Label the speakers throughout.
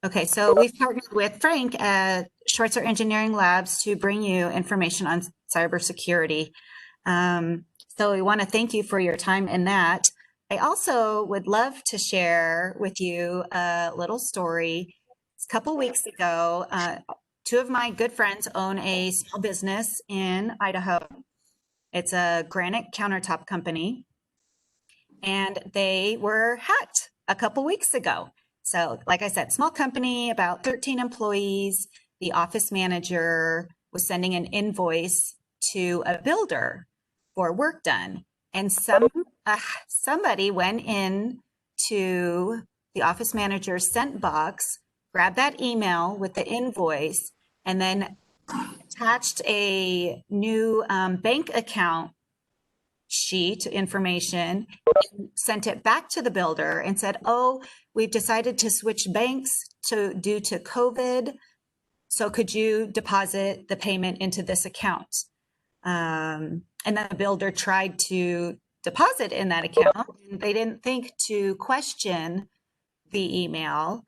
Speaker 1: Okay, so we've partnered with Frank at Schweitzer Engineering Labs to bring you information on cybersecurity. So we want to thank you for your time in that. I also would love to share with you a little story. A couple weeks ago, two of my good friends own a small business in Idaho. It's a granite countertop company, and they were hacked a couple weeks ago. So, like I said, small company, about 13 employees. The office manager was sending an invoice to a builder for work done, and somebody went in to the office manager's sent box, grabbed that email with the invoice, and then attached a new bank account sheet information, sent it back to the builder and said, "Oh, we've decided to switch banks due to COVID. So could you deposit the payment into this account?" And then the builder tried to deposit in that account, and they didn't think to question the email.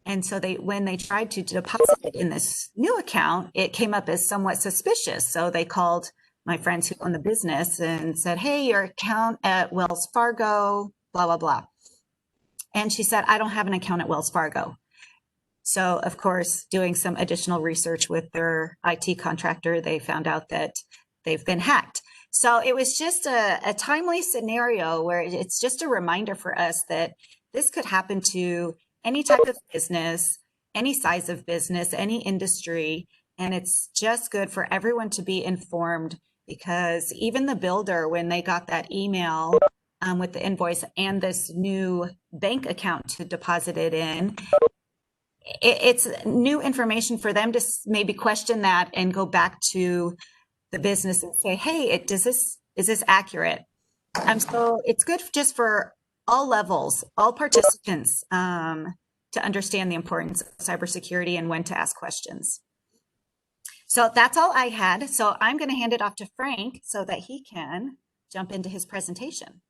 Speaker 1: And so when they tried to deposit it in this new account, it came up as somewhat suspicious. So they called my friends who own the business and said, "Hey, your account at Wells Fargo, blah, blah, blah." And she said, "I don't have an account at Wells Fargo." So, of course, doing some additional research with their IT contractor, they found out that they've been hacked. So it was just a timely scenario where it's just a reminder for us that this could happen to any type of business, any size of business, any industry. And it's just good for everyone to be informed, because even the builder, when they got that email with the invoice and this new bank account to deposit it in, it's new information for them to maybe question that and go back to the business and say, "Hey, is this accurate?" So it's good just for all levels, all participants, to understand the importance of cybersecurity and when to ask questions. So that's all I had. So I'm going to hand it off to Frank so that he can jump into his presentation.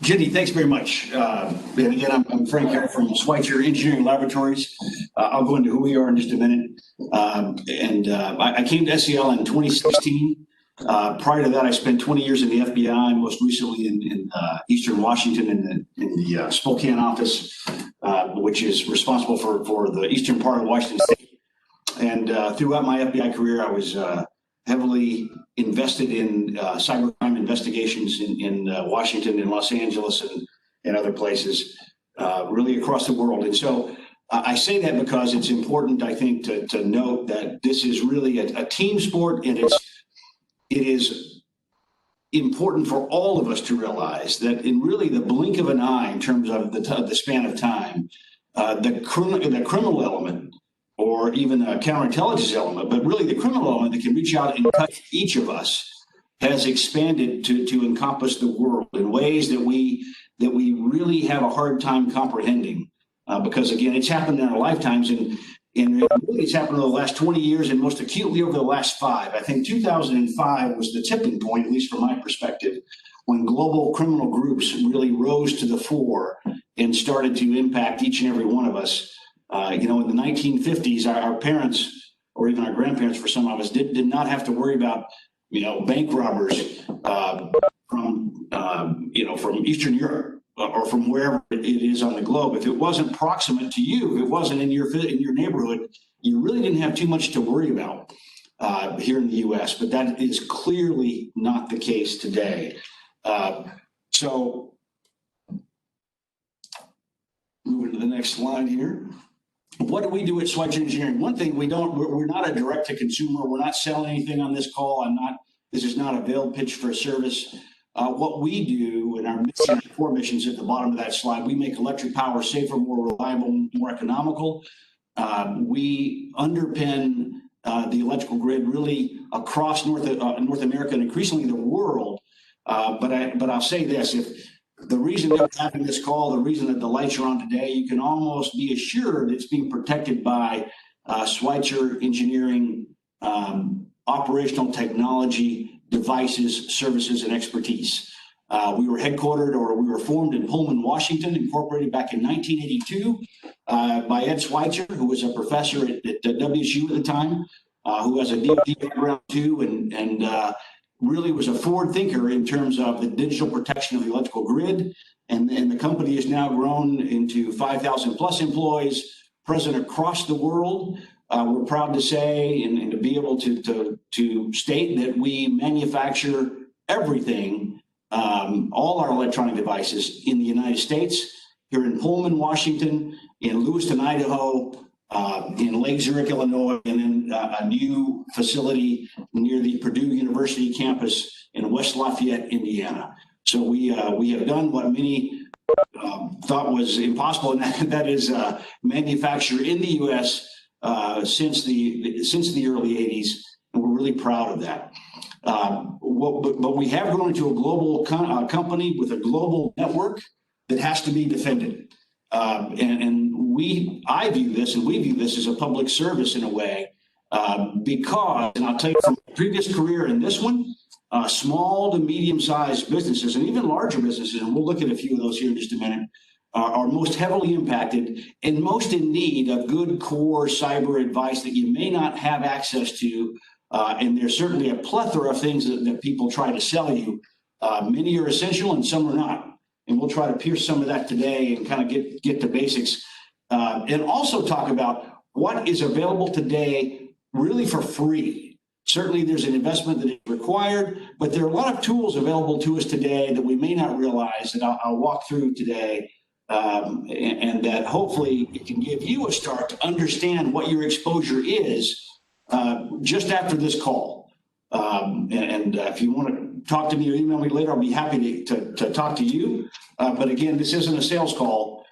Speaker 2: Jenny, thanks very much. And again, I'm Frank Harrill from Schweitzer Engineering Laboratories. I'll go into who we are in just a minute. I came to SEL in 2016. Prior to that, I spent 20 years in the FBI, most recently in Eastern Washington in the Spokane office, which is responsible for the eastern part of Washington State. And throughout my FBI career, I was heavily invested in cybercrime investigations in Washington and Los Angeles and other places, really across the world. And so I say that because it's important, I think, to note that this is really a team sport, and it is important for all of us to realize that in really the blink of an eye, in terms of the span of time, the criminal element, or even a counterintelligence element, but really the criminal element that can reach out and touch each of us, has expanded to encompass the world in ways that we really have a hard time comprehending. Because again, it's happened in our lifetimes, and really it's happened over the last 20 years, and most acutely over the last 5. I think 2005 was the tipping point, at least from my perspective, when global criminal groups really rose to the fore and started to impact each and every one of us. In the 1950s, our parents, or even our grandparents, for some of us, did not have to worry about, bank robbers from Eastern Europe or from wherever it is on the globe. If it wasn't proximate to you, if it wasn't in your neighborhood, you really didn't have too much to worry about here in the U.S. But that is clearly not the case today. So moving to the next slide here. What do we do at Schweitzer Engineering? One thing we're not a direct to consumer. We're not selling anything on this call. This is not a veiled pitch for a service. What we do in our mission, core missions at the bottom of that slide, we make electric power safer, more reliable, more economical. We underpin the electrical grid really across North America and increasingly the world. But I'll say this: if the reason that we're having this call, the reason that the lights are on today, you can almost be assured it's being protected by Schweitzer Engineering operational technology, devices, services, and expertise. We were headquartered, or we were formed in Pullman, Washington, incorporated back in 1982. by Ed Schweitzer, who was a professor at WSU at the time, who has a DoD background too, and really was a forward thinker in terms of the digital protection of the electrical grid. And the company has now grown into 5,000 plus employees, present across the world. We're proud to say and to be able to state that we manufacture everything, all our electronic devices in the United States, here in Pullman, Washington, in Lewiston, Idaho, in Lake Zurich, Illinois, and then a new facility near the Purdue University campus in West Lafayette, Indiana. So we have done what many thought was impossible, and that is manufacture in the U.S. Since the early 80s, and we're really proud of that. But we have grown into a global company with a global network that has to be defended. I view this, and we view this as a public service in a way, because, and I'll tell you from my previous career in this one, small to medium-sized businesses and even larger businesses, and we'll look at a few of those here in just a minute, are most heavily impacted and most in need of good core cyber advice that you may not have access to. And there's certainly a plethora of things that people try to sell you. Many are essential and some are not. And we'll try to pierce some of that today and kind of get to basics. And also talk about what is available today really for free. Certainly there's an investment that is required, but there are a lot of tools available to us today that we may not realize that I'll walk through today. And that hopefully it can give you a start to understand what your exposure is just after this call. If you want to talk to me or email me later, I'll be happy to talk to you. But again, this isn't a sales call.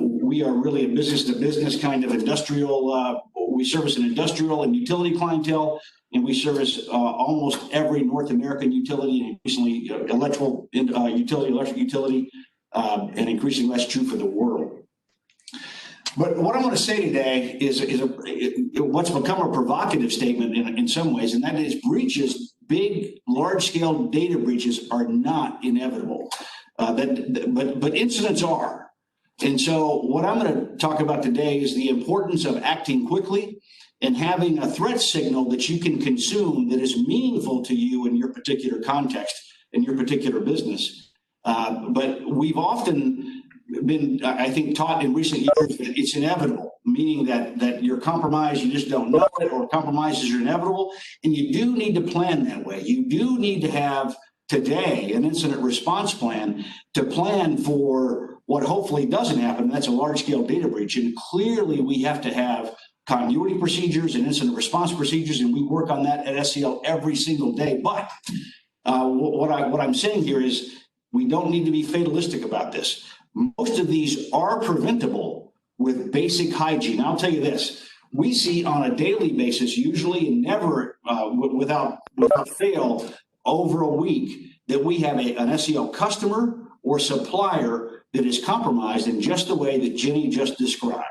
Speaker 2: We are really a business-to-business kind of industrial. We service an industrial and utility clientele, and we service almost every North American utility, and increasingly electric utility. And increasingly that's true for the world. But what I want to say today is what's become a provocative statement in some ways, and that is breaches, big, large-scale data breaches are not inevitable, but incidents are. And so what I'm going to talk about today is the importance of acting quickly and having a threat signal that you can consume that is meaningful to you in your particular context, in your particular business. But we've often been, I think, taught in recent years that it's inevitable, meaning that you're compromised, you just don't know it, or compromises are inevitable. And you do need to plan that way. You do need to have today an incident response plan to plan for what hopefully doesn't happen. And that's a large-scale data breach. And clearly we have to have continuity procedures and incident response procedures, and we work on that at SCL every single day. But what I'm saying here is, we don't need to be fatalistic about this. Most of these are preventable with basic hygiene. I'll tell you this, we see on a daily basis, usually and never without fail, over a week, that we have an SEL customer or supplier that is compromised in just the way that Jenny just described.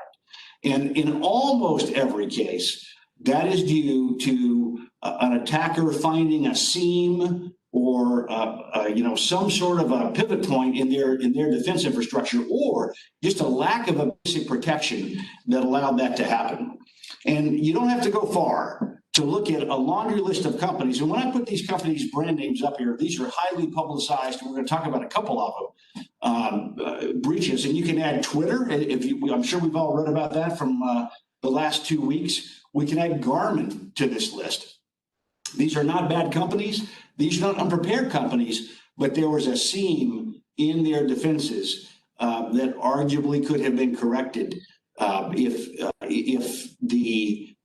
Speaker 2: And in almost every case, that is due to an attacker finding a seam or some sort of a pivot point in their defense infrastructure, or just a lack of a basic protection that allowed that to happen. And you don't have to go far to look at a laundry list of companies. And when I put these companies' brand names up here, these are highly publicized, and we're going to talk about a couple of them, breaches. And you can add Twitter. I'm sure we've all read about that from the last 2 weeks. We can add Garmin to this list. These are not bad companies. These are not unprepared companies, but there was a seam in their defenses that arguably could have been corrected if the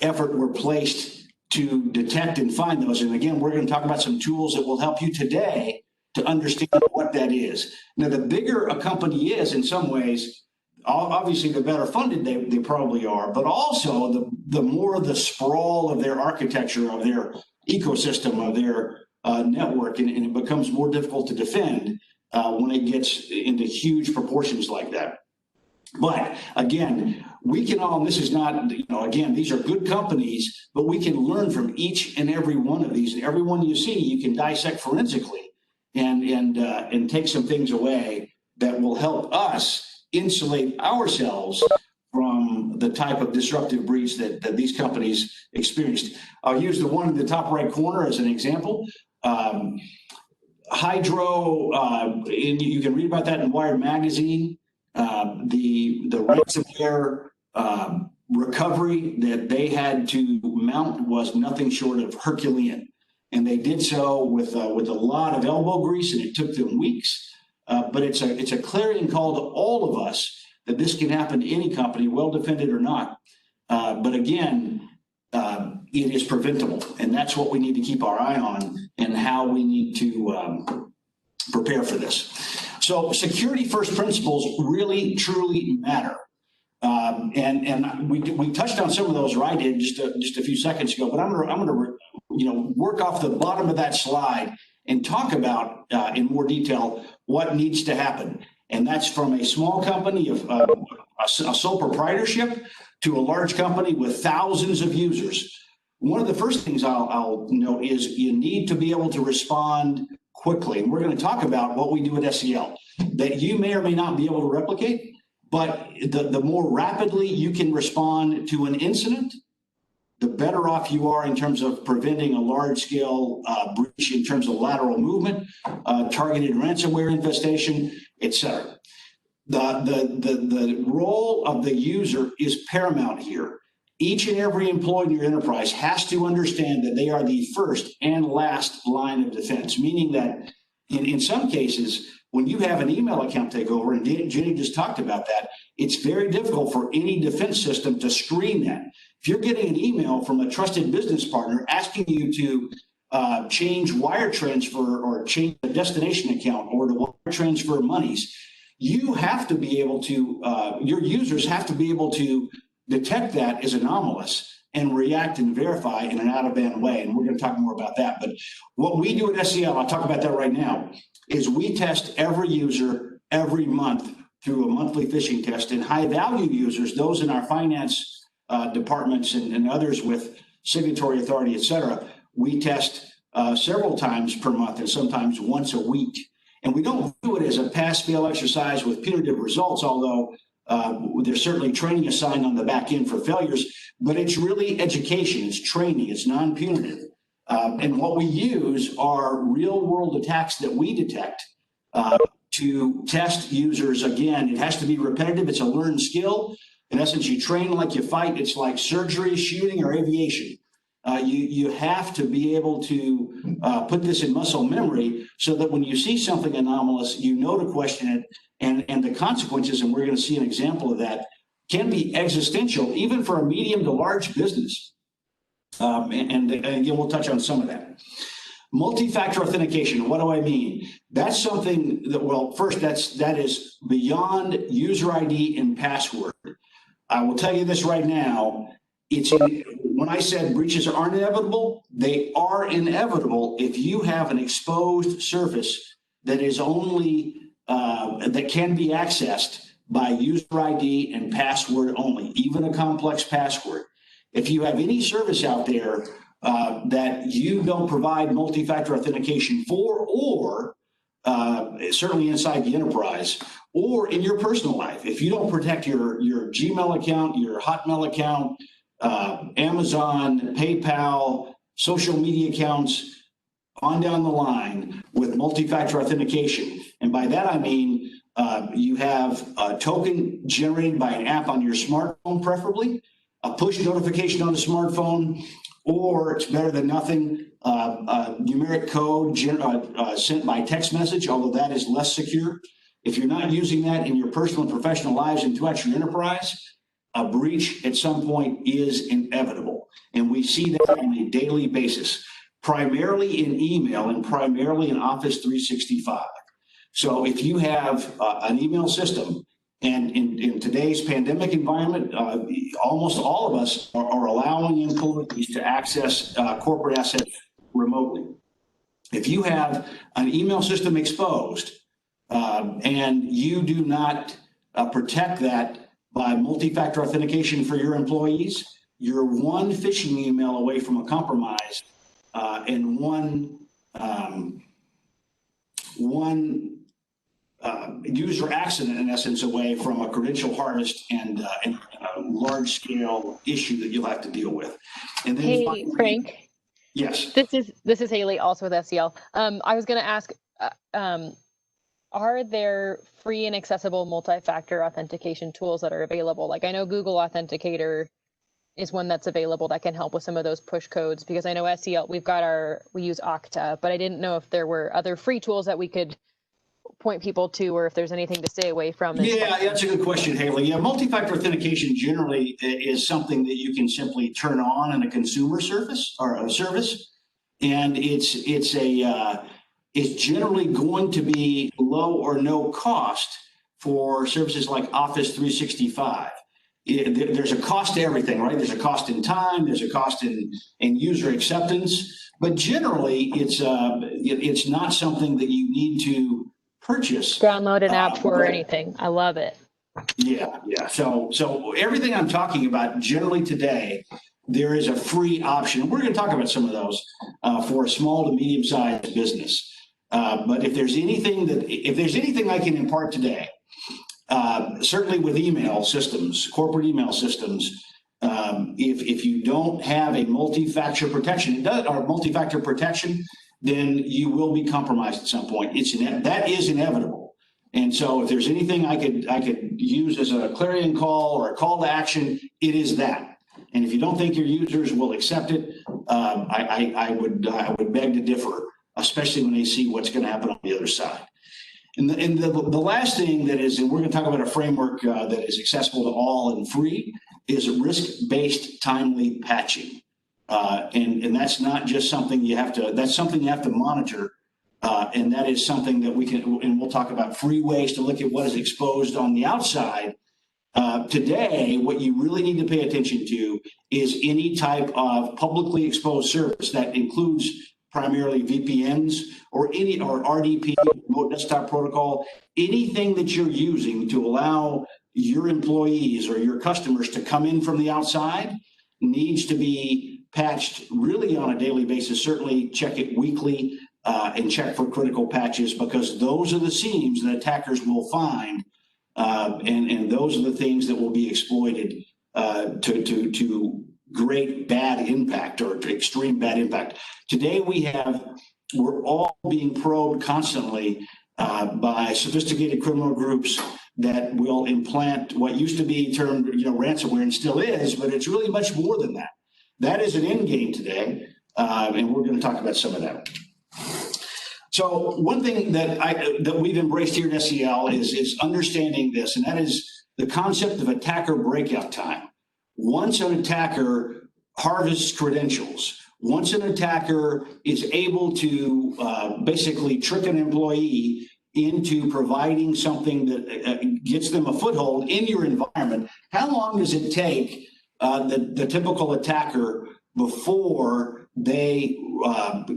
Speaker 2: effort were placed to detect and find those. And again, we're going to talk about some tools that will help you today to understand what that is. Now, the bigger a company is, in some ways, obviously the better funded they probably are, but also the more the sprawl of their architecture, of their ecosystem, of their network, and it becomes more difficult to defend when it gets into huge proportions like that. But again, we can all, and this is not, again, these are good companies, but we can learn from each and every one of these. And every one you see, you can dissect forensically and take some things away that will help us insulate ourselves from the type of disruptive breach that these companies experienced. I'll use the one in the top right corner as an example. Hydro, and you can read about that in Wired magazine. The ransomware recovery that they had to mount was nothing short of Herculean, and they did so with a lot of elbow grease, and it took them weeks. But it's a clarion call to all of us that this can happen to any company, well defended or not. But again, it is preventable, and that's what we need to keep our eye on, and how we need to prepare for this. So security first principles really, truly matter. And we touched on some of those, or I did just a few seconds ago, but I'm gonna work off the bottom of that slide and talk about in more detail what needs to happen. And that's from a small company of a sole proprietorship to a large company with thousands of users. One of the first things I'll note is you need to be able to respond quickly. And we're going to talk about what we do at SEL that you may or may not be able to replicate, but the more rapidly you can respond to an incident, the better off you are in terms of preventing a large-scale breach in terms of lateral movement, targeted ransomware infestation, etc. The role of the user is paramount here. Each and every employee in your enterprise has to understand that they are the first and last line of defense, meaning that in some cases, when you have an email account take over, and Jenny just talked about that, it's very difficult for any defense system to screen that. If you're getting an email from a trusted business partner asking you to change wire transfer or change a destination account or to wire transfer monies, you have to be able to, your users have to be able to detect that as anomalous and react and verify in an out-of-band way. And we're going to talk more about that. But what we do at SEL, I'll talk about that right now, is we test every user every month through a monthly phishing test. And high-value users, those in our finance departments and others with signatory authority, et cetera, we test several times per month and sometimes once a week. And we don't do it as a pass-fail exercise with punitive results, although there's certainly training assigned on the back end for failures, but it's really education, it's training, it's non-punitive. And what we use are real-world attacks that we detect to test users. Again, it has to be repetitive, it's a learned skill. In essence, you train like you fight. It's like surgery, shooting, or aviation. You have to be able to put this in muscle memory so that when you see something anomalous, you know to question it, and the consequences, and we're going to see an example of that, can be existential, even for a medium to large business. And again, we'll touch on some of that. Multi-factor authentication, what do I mean? That's something that, well, first, that is beyond user ID and password. I will tell you this right now. When I said breaches aren't inevitable, they are inevitable if you have an exposed surface that is only that can be accessed by user ID and password only, even a complex password. If you have any service out there that you don't provide multi-factor authentication for, or certainly inside the enterprise, or in your personal life, if you don't protect your Gmail account, your Hotmail account, Amazon, PayPal, social media accounts, on down the line with multi-factor authentication. And by that, I mean you have a token generated by an app on your smartphone, preferably, a push notification on the smartphone, or it's better than nothing, numeric code sent by text message, although that is less secure. If you're not using that in your personal and professional lives and throughout your enterprise, a breach at some point is inevitable. And we see that on a daily basis, primarily in email and primarily in Office 365. So if you have an email system, and in today's pandemic environment, almost all of us are allowing employees to access corporate assets remotely. If you have an email system exposed and you do not protect that by multi-factor authentication for your employees, you're one phishing email away from a compromise and one user accident, in essence, away from a credential harvest and a large-scale issue that you'll have to deal with. And then
Speaker 3: Hey,
Speaker 2: finally,
Speaker 3: Frank.
Speaker 2: yes.
Speaker 3: This is Haley, also with SEL. I was going to ask, are there free and accessible multi-factor authentication tools that are available? Like, I know Google Authenticator is one that's available that can help with some of those push codes, because I know SEL, we use Okta, but I didn't know if there were other free tools that we could point people to, or if there's anything to stay away from.
Speaker 2: Yeah, that's a good question, Haley. Yeah, multi-factor authentication generally is something that you can simply turn on in a consumer service or a service, and it's generally going to be low or no cost for services like Office 365. There's a cost to everything, right? There's a cost in time, there's a cost in user acceptance, but generally it's not something that you need to purchase.
Speaker 3: Download an app for or anything. I love it.
Speaker 2: Yeah. So everything I'm talking about generally today, there is a free option. We're going to talk about some of those for a small to medium-sized business. But if there's anything I can impart today, certainly with email systems, corporate email systems, if you don't have a multi-factor protection, then you will be compromised at some point. That is inevitable. And so if there's anything I could use as a clarion call or a call to action, it is that. And if you don't think your users will accept it, I would beg to differ, especially when they see what's going to happen on the other side. And the last thing that is, and we're going to talk about a framework that is accessible to all and free, is risk-based timely patching. And that's not just something that's something you have to monitor. And that is something that we can, and we'll talk about free ways to look at what is exposed on the outside. Today, what you really need to pay attention to is any type of publicly exposed service that includes primarily VPNs or RDP, remote desktop protocol, anything that you're using to allow your employees or your customers to come in from the outside needs to be patched really on a daily basis. Certainly check it weekly and check for critical patches, because those are the seams that attackers will find, and those are the things that will be exploited to great bad impact or to extreme bad impact. Today we're all being probed constantly by sophisticated criminal groups that will implant what used to be termed ransomware, and still is, but it's really much more than that. That is an end game today, and we're going to talk about some of that. So one thing that we've embraced here at SEL is understanding this, and that is the concept of attacker breakout time. Once an attacker harvests credentials, once an attacker is able to basically trick an employee into providing something that gets them a foothold in your environment, how long does it take the typical attacker before they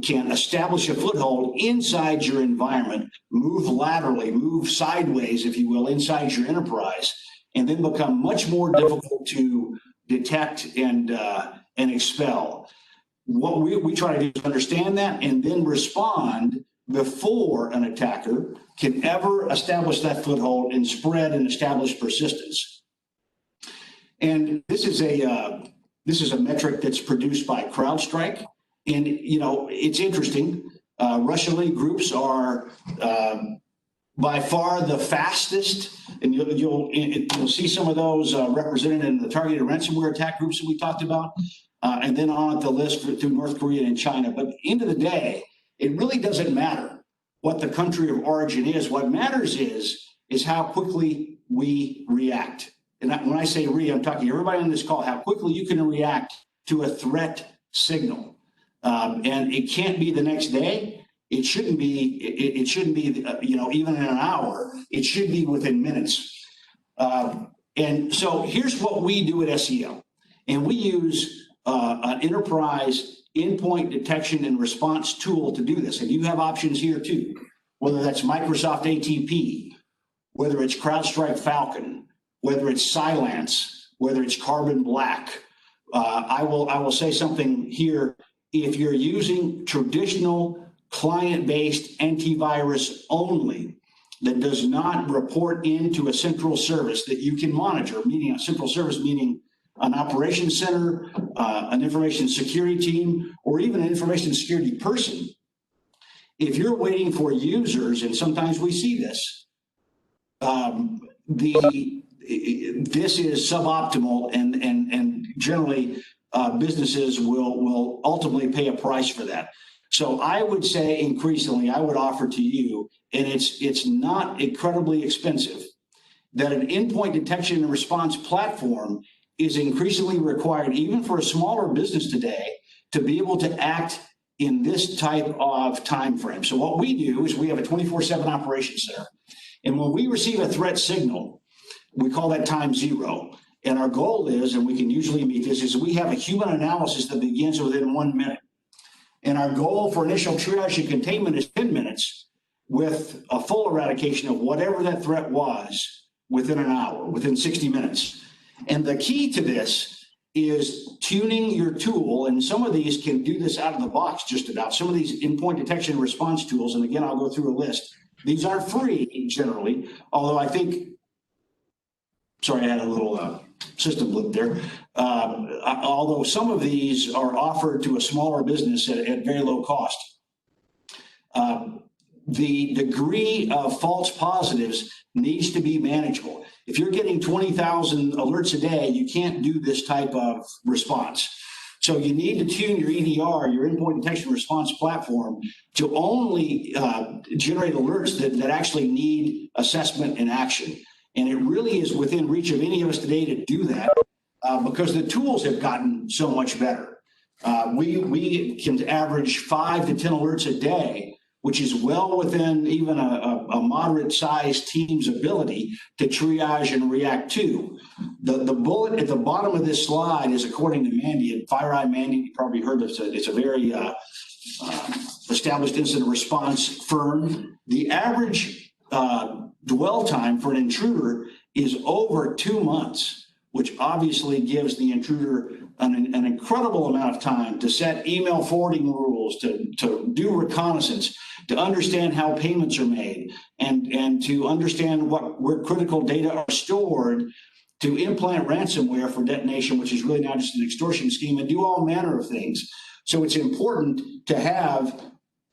Speaker 2: can establish a foothold inside your environment, move laterally, move sideways, if you will, inside your enterprise, and then become much more difficult to detect and expel? What we try to do is understand that and then respond before an attacker can ever establish that foothold and spread and establish persistence. And this is a metric that's produced by CrowdStrike, and it's interesting. Russian League groups are by far the fastest, and you'll see some of those represented in the targeted ransomware attack groups that we talked about, and then on the list through North Korea and China. But at the end of the day, it really doesn't matter what the country of origin is. What matters is how quickly we react. And when I say I'm talking to everybody on this call, how quickly you can react to a threat signal. And it can't be the next day. It shouldn't be, even in an hour. It should be within minutes. And so here's what we do at SEL. And we use an enterprise endpoint detection and response tool to do this. And you have options here too, whether that's Microsoft ATP, whether it's CrowdStrike Falcon, whether it's Cylance, whether it's Carbon Black. I will say something here. If you're using traditional client-based antivirus only, that does not report into a central service that you can monitor, meaning a central service, meaning an operations center, an information security team, or even an information security person. If you're waiting for users, and sometimes we see this, this is suboptimal, and generally businesses will ultimately pay a price for that. So I would say increasingly, I would offer to you, and it's not incredibly expensive, that an endpoint detection and response platform is increasingly required, even for a smaller business today, to be able to act in this type of time frame. So what we do is we have a 24/7 operations center. And when we receive a threat signal, we call that time zero. And our goal is, and we can usually meet this, is we have a human analysis that begins within 1 minute. And our goal for initial triage and containment is 10 minutes with a full eradication of whatever that threat was within an hour, within 60 minutes. And the key to this is tuning your tool, and some of these can do this out of the box just about. Some of these endpoint detection and response tools, and again, I'll go through a list. These are free generally, although I think, sorry, I had a little system blip there. Although some of these are offered to a smaller business at very low cost. The degree of false positives needs to be manageable. If you're getting 20,000 alerts a day, you can't do this type of response. So you need to tune your EDR, your endpoint detection response platform, to only generate alerts that actually need assessment and action. And it really is within reach of any of us today to do that because the tools have gotten so much better. We can average 5 to 10 alerts a day, which is well within even a moderate-sized team's ability to triage and react to. The bullet at the bottom of this slide is according to Mandiant, FireEye Mandiant. You probably heard of it. It's a very established incident response firm. The average dwell time for an intruder is over 2 months, which obviously gives the intruder an incredible amount of time to set email forwarding rules, to do reconnaissance, to understand how payments are made, and to understand where critical data are stored, to implant ransomware for detonation, which is really now just an extortion scheme, and do all manner of things. So it's important to have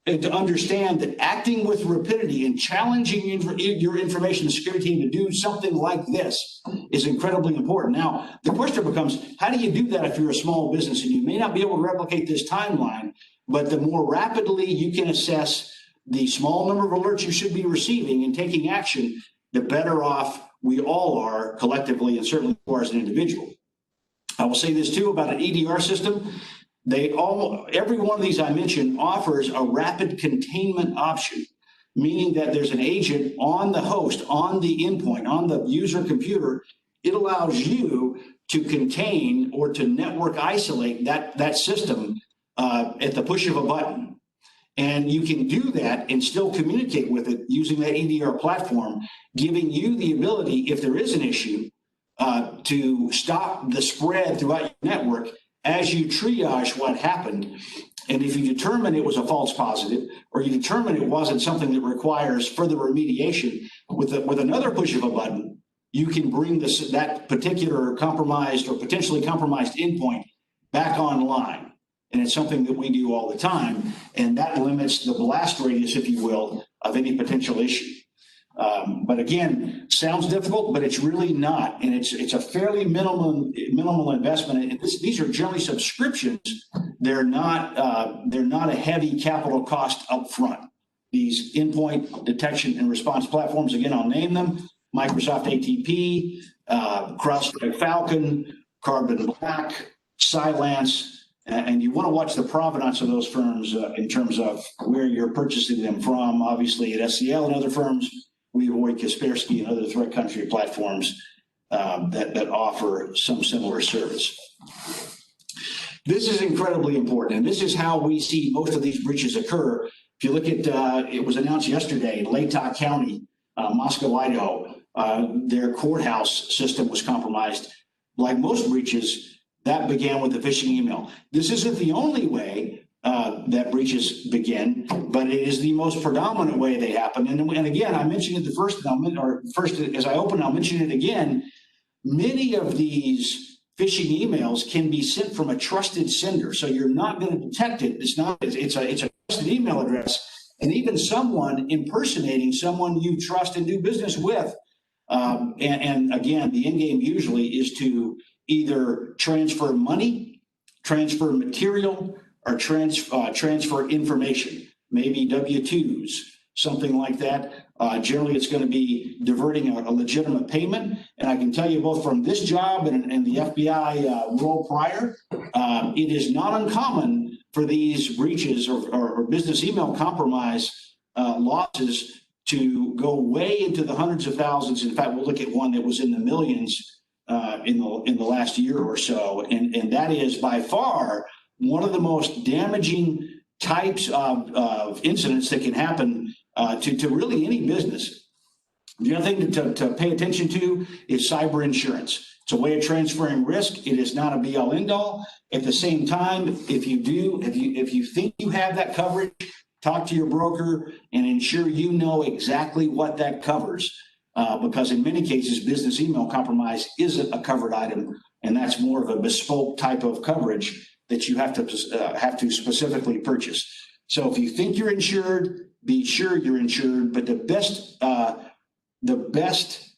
Speaker 2: and to understand that acting with rapidity and challenging your information security team to do something like this is incredibly important. Now, the question becomes, how do you do that if you're a small business? And you may not be able to replicate this timeline, but the more rapidly you can assess the small number of alerts you should be receiving and taking action, the better off we all are collectively, and certainly as an individual. I will say this too about an EDR system. Every one of these I mentioned offers a rapid containment option, meaning that there's an agent on the host, on the endpoint, on the user computer. It allows you to contain or to network isolate that system at the push of a button. And you can do that and still communicate with it using that EDR platform, giving you the ability, if there is an issue, to stop the spread throughout your network as you triage what happened. And if you determine it was a false positive, or you determine it wasn't something that requires further remediation, with another push of a button, you can bring that particular compromised or potentially compromised endpoint back online. And it's something that we do all the time, and that limits the blast radius, if you will, of any potential issue. But again, sounds difficult, but it's really not, and it's a fairly minimal investment. And these are generally subscriptions. They're not a heavy capital cost up front. These endpoint detection and response platforms, again, I'll name them: Microsoft ATP, CrowdStrike Falcon, Carbon Black, Cylance. And you want to watch the provenance of those firms in terms of where you're purchasing them from. Obviously, at SCL and other firms, we avoid Kaspersky and other threat country platforms that offer some similar service. This is incredibly important, and this is how we see most of these breaches occur. If you look at, it was announced yesterday, Latah County, Moscow, Idaho, their courthouse system was compromised. Like most breaches, that began with a phishing email. This isn't the only way that breaches begin, but it is the most predominant way they happen. And again, I mentioned it the first element, or first as I open, I'll mention it again. Many of these phishing emails can be sent from a trusted sender, so you're not going to detect it. It's a trusted email address, and even someone impersonating someone you trust and do business with. And again, the end game usually is to either transfer money, transfer material, or transfer information, maybe W-2s, something like that. Generally, it's going to be diverting a legitimate payment. And I can tell you both from this job and the FBI role prior, it is not uncommon for these breaches or business email compromise losses to go way into the hundreds of thousands. In fact, we'll look at one that was in the millions in the last year or so. And that is by far one of the most damaging types of incidents that can happen to really any business. The other thing to pay attention to is cyber insurance. It's a way of transferring risk. It is not a be-all, end-all. At the same time, if you think you have that coverage, talk to your broker and ensure you know exactly what that covers. Because in many cases, business email compromise isn't a covered item, and that's more of a bespoke type of coverage that you have to specifically purchase. So if you think you're insured, be sure you're insured. But the best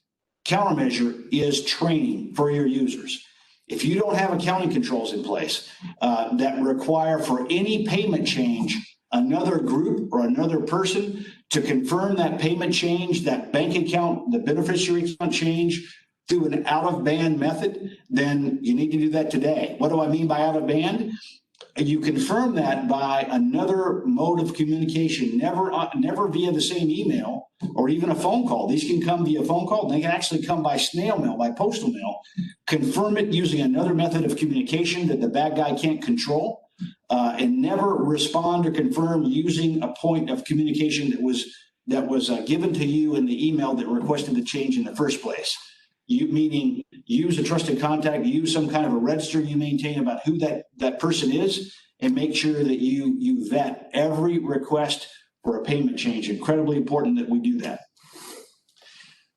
Speaker 2: countermeasure is training for your users. If you don't have accounting controls in place that require for any payment change another group or another person to confirm that payment change, that bank account, the beneficiary account change through an out-of-band method, then you need to do that today. What do I mean by out-of-band? You confirm that by another mode of communication, never via the same email or even a phone call. These can come via phone call. They can actually come by snail mail, by postal mail. Confirm it using another method of communication that the bad guy can't control, and never respond or confirm using a point of communication that was given to you in the email that requested the change in the first place. Meaning use a trusted contact, use some kind of a register you maintain about who that person is, and make sure that you vet every request for a payment change. Incredibly important that we do that.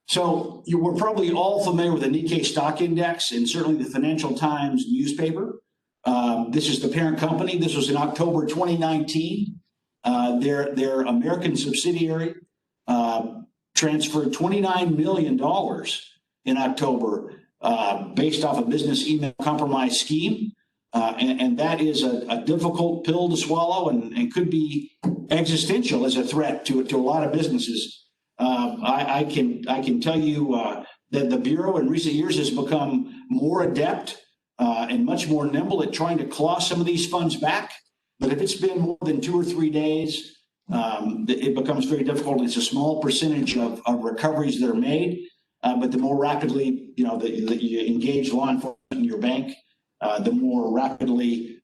Speaker 2: So we're probably all familiar with the Nikkei stock index and certainly the Financial Times newspaper. This is the parent company. This was in October 2019. Their American subsidiary transferred $29 million in October based off a business email compromise scheme. And that is a difficult pill to swallow and could be existential as a threat to a lot of businesses. I can tell you that the Bureau in recent years has become more adept and much more nimble at trying to claw some of these funds back. But if it's been more than 2 or 3 days, it becomes very difficult. It's a small percentage of recoveries that are made. But the more rapidly, that you engage law enforcement in your bank, the more rapidly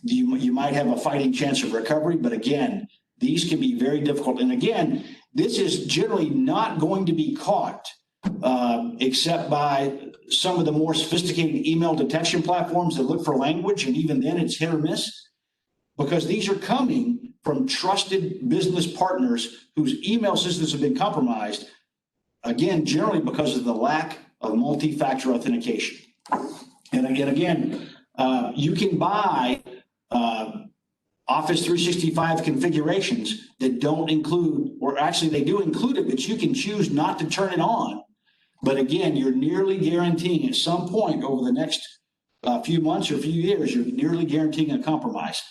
Speaker 2: you might have a fighting chance of recovery. But again, these can be very difficult. And again, this is generally not going to be caught except by some of the more sophisticated email detection platforms that look for language. And even then it's hit or miss, because these are coming from trusted business partners whose email systems have been compromised. Again, generally because of the lack of multi-factor authentication. And again, you can buy Office 365 configurations that don't include, or actually they do include it, but you can choose not to turn it on. But again, you're nearly guaranteeing at some point over the next few months or few years, you're nearly guaranteeing a compromise.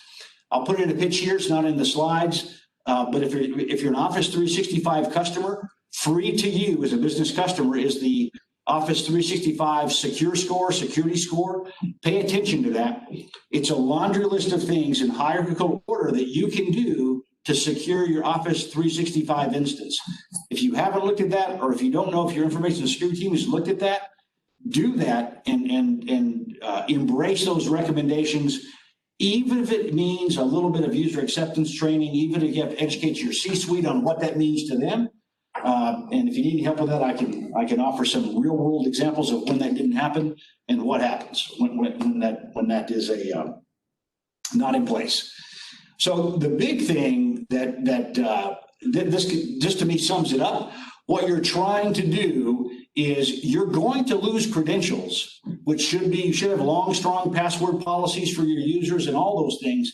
Speaker 2: I'll put it in a pitch here. It's not in the slides, but if you're an Office 365 customer, free to you as a business customer is the Office 365 security score. Pay attention to that. It's a laundry list of things in hierarchical order that you can do to secure your Office 365 instance. If you haven't looked at that, or if you don't know if your information security team has looked at that, do that and embrace those recommendations, even if it means a little bit of user acceptance training, even if you have to educate your C-suite on what that means to them. And if you need any help with that, I can offer some real world examples of when that didn't happen and what happens when that is not in place. So the big thing this just to me sums it up. What you're trying to do is you're going to lose credentials, which you should have long, strong password policies for your users and all those things.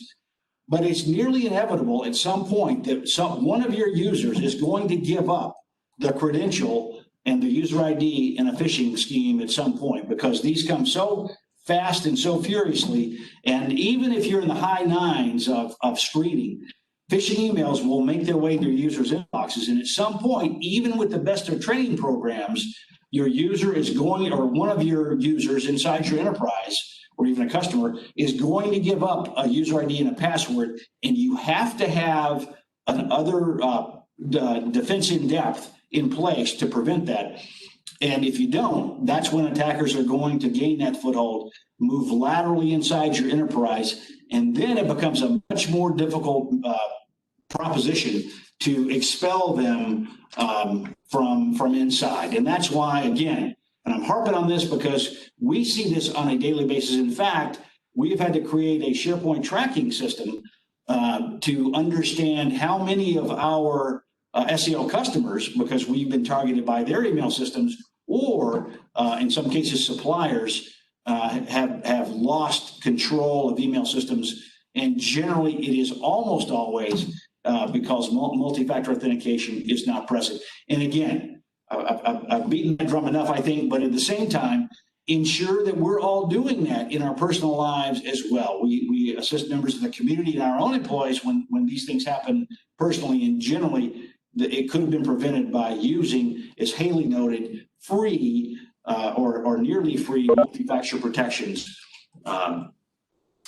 Speaker 2: But it's nearly inevitable at some point that one of your users is going to give up the credential and the user ID in a phishing scheme at some point, because these come so fast and so furiously. And even if you're in the high nines of screening, phishing emails will make their way to your users' inboxes. And at some point, even with the best of training programs, your user is going, or one of your users inside your enterprise, or even a customer, is going to give up a user ID and a password. And you have to have another defense in depth in place to prevent that. And if you don't, that's when attackers are going to gain that foothold, move laterally inside your enterprise, and then it becomes a much more difficult proposition to expel them from inside. And that's why, again, and I'm harping on this because we see this on a daily basis. In fact, we've had to create a SharePoint tracking system to understand how many of our SEL customers, because we've been targeted by their email systems, or in some cases suppliers, have lost control of email systems. And generally it is almost always because multi-factor authentication is not present. And again, I've beaten that drum enough, I think, but at the same time, ensure that we're all doing that in our personal lives as well. We assist members of the community and our own employees when these things happen personally, and generally it could have been prevented by using, as Haley noted, free or nearly free multi-factor protections. And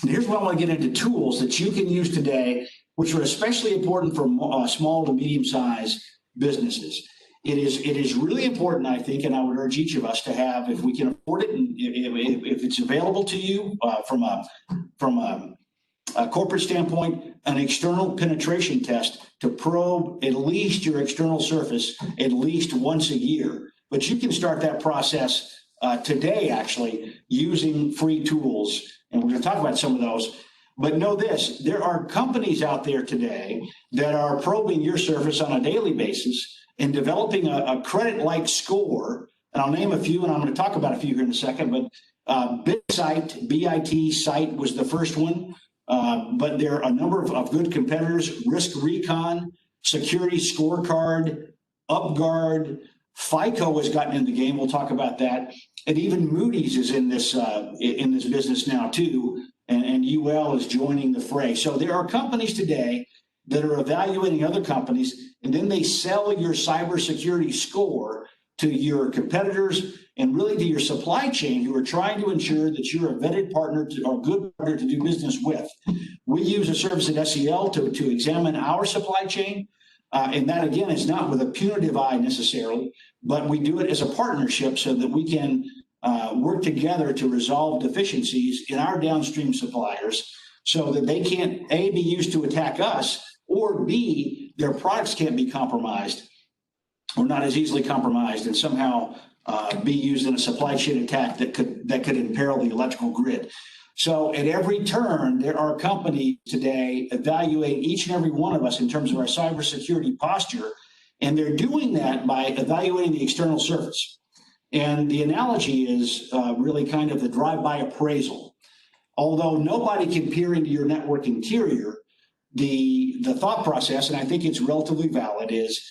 Speaker 2: here's what I want to get into: tools that you can use today, which are especially important for small to medium-sized businesses. It is really important, I think, and I would urge each of us to have, if we can afford it, and if it's available to you from a corporate standpoint, an external penetration test to probe at least your external surface at least once a year. But you can start that process today, actually, using free tools. And we're going to talk about some of those. But know this: there are companies out there today that are probing your surface on a daily basis and developing a credit-like score. And I'll name a few, and I'm going to talk about a few here in a second. But BitSite, B-I-T, Site was the first one. But there are a number of good competitors: Risk Recon, Security Scorecard, UpGuard, FICO has gotten in the game. We'll talk about that. And even Moody's is in this business now too, and UL is joining the fray. So there are companies today that are evaluating other companies, and then they sell your cybersecurity score to your competitors and really to your supply chain, who are trying to ensure that you're a vetted partner or good partner to do business with. We use a service at SEL to examine our supply chain. And that, again, is not with a punitive eye necessarily, but we do it as a partnership so that we can work together to resolve deficiencies in our downstream suppliers, so that they can't, A, be used to attack us, or B, their products can't be compromised or not as easily compromised and somehow be used in a supply chain attack that could imperil the electrical grid. So at every turn, there are companies today evaluating each and every one of us in terms of our cybersecurity posture, and they're doing that by evaluating the external surface. And the analogy is really kind of the drive-by appraisal. Although nobody can peer into your network interior, the thought process, and I think it's relatively valid, is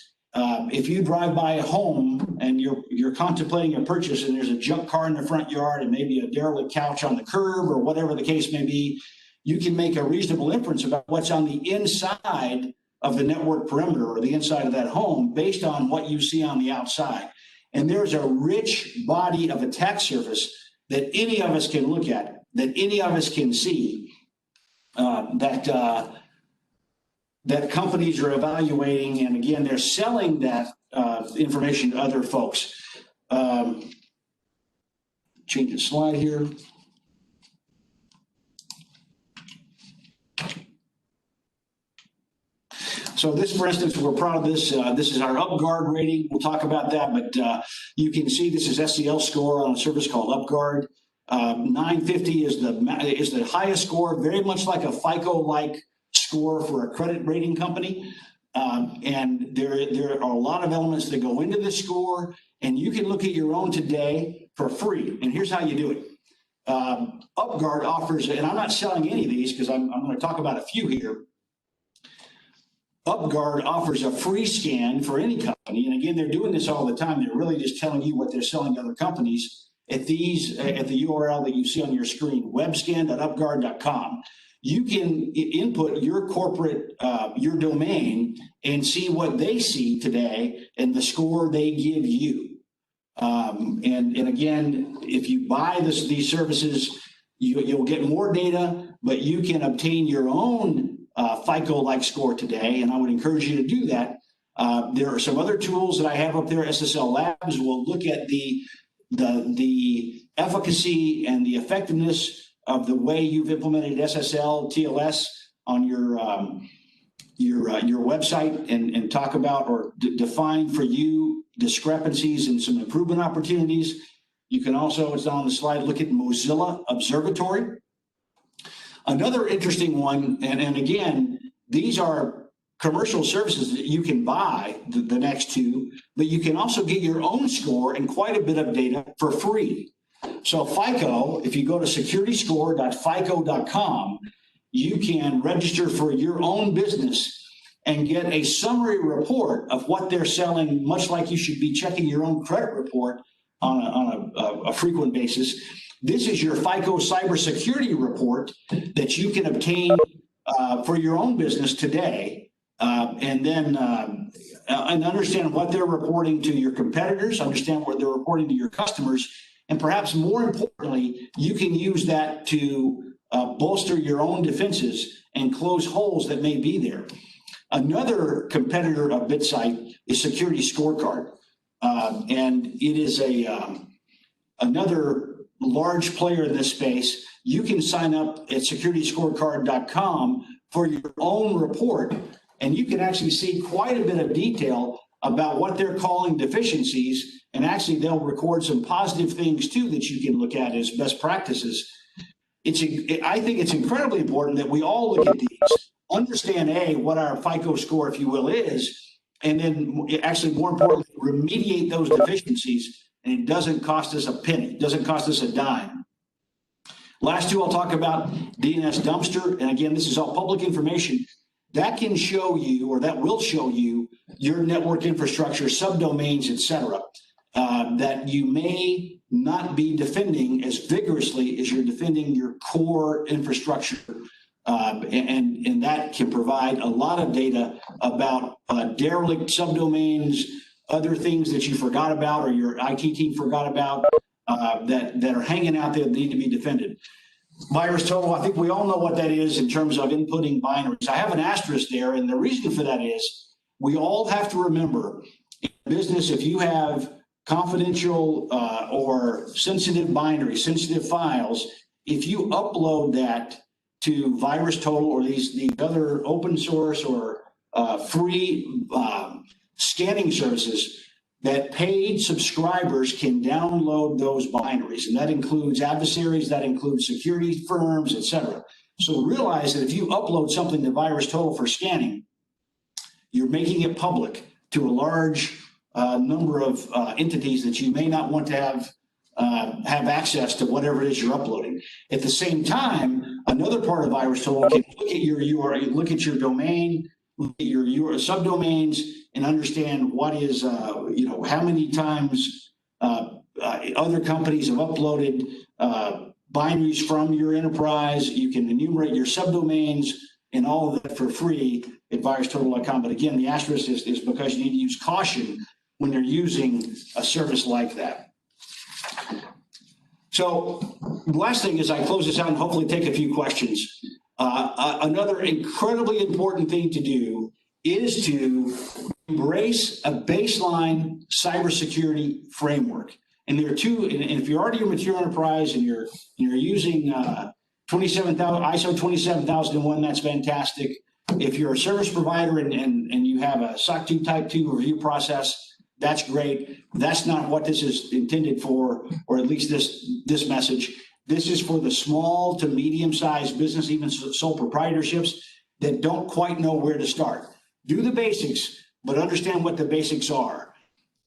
Speaker 2: if you drive by a home and you're contemplating a purchase and there's a junk car in the front yard and maybe a derelict couch on the curb or whatever the case may be, you can make a reasonable inference about what's on the inside of the network perimeter or the inside of that home based on what you see on the outside. And there's a rich body of attack surface that any of us can look at, that any of us can see, that companies are evaluating, and again, they're selling that information to other folks. Change the slide here. So this, for instance, we're proud of this. This is our UpGuard rating. We'll talk about that, but you can see this is SEL score on a service called UpGuard. 950 is the highest score, very much like a FICO-like score for a credit rating company. And there are a lot of elements that go into this score, and you can look at your own today for free. And here's how you do it. UpGuard offers, and I'm not selling any of these because I'm going to talk about a few here. UpGuard offers a free scan for any company. And again, they're doing this all the time. They're really just telling you what they're selling to other companies at the URL that you see on your screen, webscan.upguard.com. You can input your corporate, your domain, and see what they see today and the score they give you. And again, if you buy these services, you'll get more data, but you can obtain your own FICO-like score today, and I would encourage you to do that. There are some other tools that I have up there. SSL Labs will look at the efficacy and the effectiveness of the way you've implemented SSL TLS on your website and talk about or define for you discrepancies and some improvement opportunities. You can also, it's on the slide, look at Mozilla Observatory. Another interesting one, and again, these are commercial services that you can buy, the next two, but you can also get your own score and quite a bit of data for free. So FICO, if you go to securityscore.fico.com, you can register for your own business and get a summary report of what they're selling, much like you should be checking your own credit report on a frequent basis. This is your FICO cybersecurity report that you can obtain for your own business today, and then and understand what they're reporting to your competitors, understand what they're reporting to your customers, and perhaps more importantly, you can use that to bolster your own defenses and close holes that may be there. Another competitor of BitSight is Security Scorecard, and it is another large player in this space. You can sign up at securityscorecard.com for your own report, and you can actually see quite a bit of detail about what they're calling deficiencies, and actually they'll record some positive things too that you can look at as best practices. I think it's incredibly important that we all look at these, understand what our FICO score, if you will, is, and then actually more importantly, remediate those deficiencies. And it doesn't cost us a penny, it doesn't cost us a dime. Last two I'll talk about, DNS Dumpster. And again, this is all public information that can show you, or that will show you, your network infrastructure, subdomains, et cetera, that you may not be defending as vigorously as you're defending your core infrastructure. And that can provide a lot of data about derelict subdomains, other things that you forgot about or your IT team forgot about that are hanging out there that need to be defended. VirusTotal, I think we all know what that is in terms of inputting binaries. I have an asterisk there, and the reason for that is we all have to remember in business, if you have confidential or sensitive binaries, sensitive files, if you upload that to VirusTotal or these other open source or free scanning services, that paid subscribers can download those binaries. And that includes adversaries, that includes security firms, et cetera. So realize that if you upload something to VirusTotal for scanning, you're making it public to a large number of entities that you may not want to have access to whatever it is you're uploading. At the same time, another part of VirusTotal can look at your URL, look at your domain, look at your subdomains, and understand what is, how many times other companies have uploaded binaries from your enterprise. You can enumerate your subdomains and all of that for free at virustotal.com. But again, the asterisk is because you need to use caution when you're using a service like that. So the last thing is I close this out and hopefully take a few questions. Another incredibly important thing to do is to embrace a baseline cybersecurity framework. And there are two, and if you're already a mature enterprise and you're using ISO 27001, that's fantastic. If you're a service provider and you have a SOC 2 Type 2 review process, that's great. That's not what this is intended for, or at least this message. This is for the small to medium-sized business, even sole proprietorships that don't quite know where to start. Do the basics, but understand what the basics are.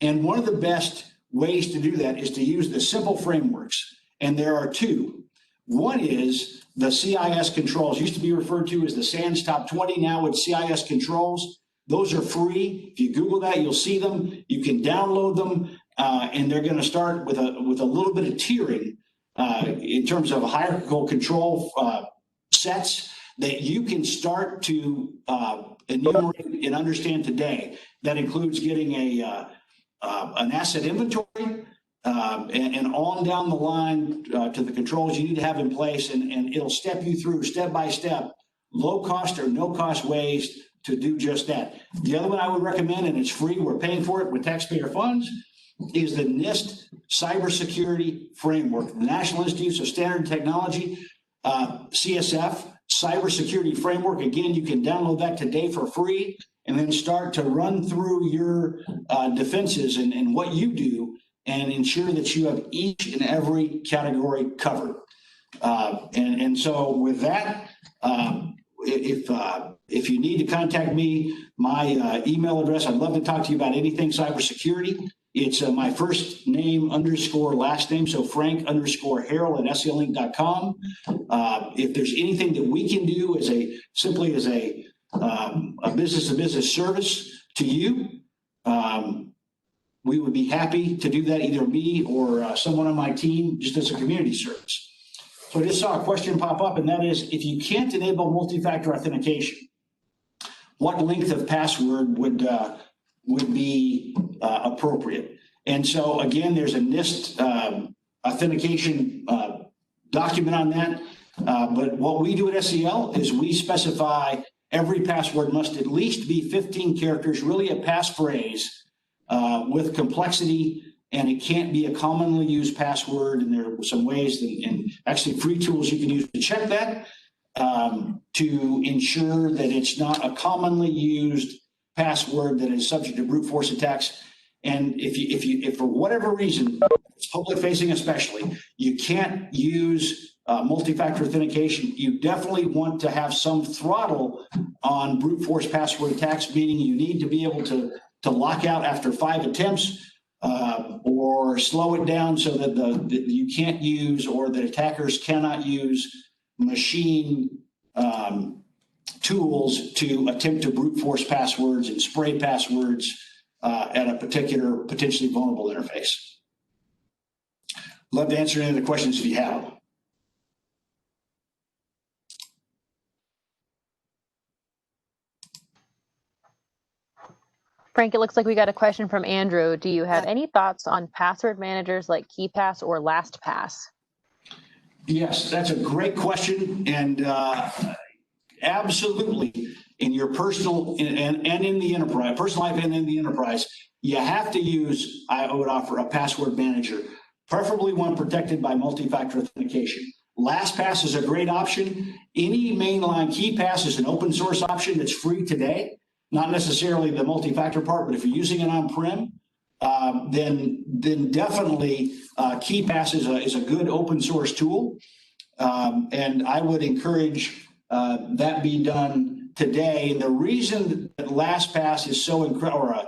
Speaker 2: And one of the best ways to do that is to use the simple frameworks. And there are two. One is the CIS controls, used to be referred to as the SANS Top 20. Now it's CIS controls. Those are free. If you Google that, you'll see them. You can download them, and they're going to start with a little bit of tiering in terms of hierarchical control sets that you can start to enumerate and understand today. That includes getting an asset inventory and on down the line to the controls you need to have in place, and it'll step you through step by step, low cost or no cost ways to do just that. The other one I would recommend, and it's free, we're paying for it with taxpayer funds, is the NIST Cybersecurity Framework, the National Institute of Standard and Technology, CSF, Cybersecurity Framework. Again, you can download that today for free and then start to run through your defenses and what you do and ensure that you have each and every category covered. And so with that, if you need to contact me, my email address, I'd love to talk to you about anything cybersecurity. It's my first name _, last name, so Frank _Harrill at SELinc.com. If there's anything that we can do as simply as a business-to-business service to you, we would be happy to do that, either me or someone on my team, just as a community service. So I just saw a question pop up, and that is, if you can't enable multi-factor authentication, what length of password would be appropriate? And so again, there's a NIST authentication document on that. But what we do at SEL is we specify every password must at least be 15 characters, really a passphrase with complexity, and it can't be a commonly used password. And there are some ways and actually free tools you can use to check that to ensure that it's not a commonly used password that is subject to brute force attacks. And if for whatever reason, it's public facing especially, you can't use multi-factor authentication, you definitely want to have some throttle on brute force password attacks, meaning you need to be able to lock out after 5 attempts or slow it down so that you can't use, or that attackers cannot use machine tools to attempt to brute force passwords and spray passwords at a particular potentially vulnerable interface. Love to answer any of the questions if you have.
Speaker 3: Frank, it looks like we got a question from Andrew. Do you have any thoughts on password managers like KeePass or LastPass? Yes, that's a great question. And absolutely, in your personal and in the enterprise, personal life and in the enterprise, you have to use, I would offer, a password manager, preferably one protected by multi-factor authentication. LastPass is a great option. Any mainline KeePass is an open source option that's free today. Not necessarily the multi-factor part, but if you're using it on-prem, then definitely KeePass is a good open source tool. And I would encourage that be done today. And the reason that LastPass is so incredible, or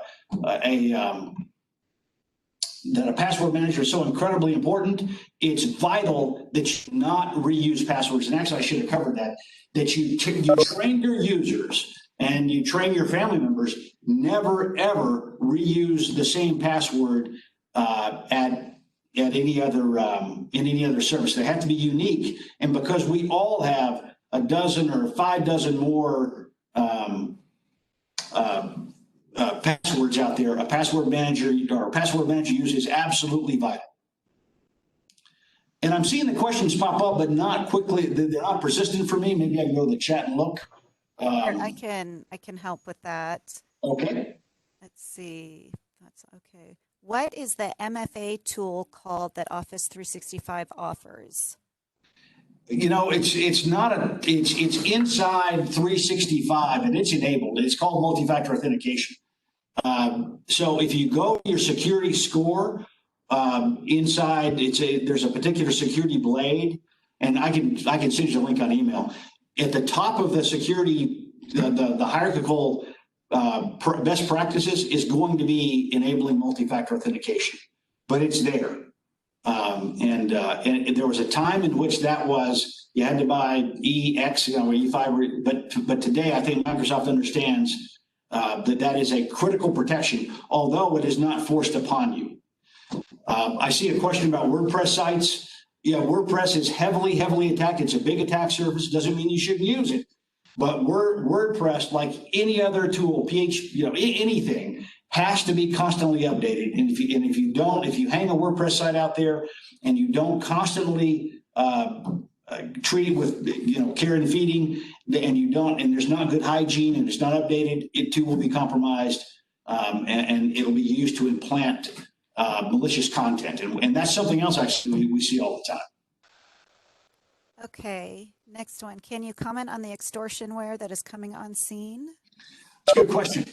Speaker 3: that a password manager is so incredibly important, it's vital that you not reuse passwords. And actually, I should have covered that you train your users and you train your family members, never, ever reuse the same password at any other service. They have to be unique. And because we all have a dozen or 5 dozen more passwords out there, a password manager use is absolutely vital. And I'm seeing the questions pop up, but not quickly. They're not persistent for me. Maybe I can go to the chat and look.
Speaker 4: I can help with that.
Speaker 2: Okay.
Speaker 4: Let's see. That's okay. What is the MFA tool called that Office 365 offers?
Speaker 2: You know, it's inside 365 and it's enabled. It's called multi-factor authentication. So if you go to your security score inside, there's a particular security blade, and I can send you a link on email. At the top of the security, the hierarchical best practices is going to be enabling multi-factor authentication, but it's there. And there was a time in which that was, you had to buy EX, E5, but today I think Microsoft understands that is a critical protection, although it is not forced upon you. I see a question about WordPress sites. Yeah, WordPress is heavily attacked. It's a big attack surface. Doesn't mean you shouldn't use it. But WordPress, like any other tool, anything, has to be constantly updated. And if you hang a WordPress site out there and you don't constantly treat it with care and feeding, and there's not good hygiene and it's not updated, it too will be compromised, and it'll be used to implant malicious content. And that's something else actually we see all the time.
Speaker 4: Okay, next one. Can you comment on the extortionware that is coming on scene?
Speaker 2: That's a good question.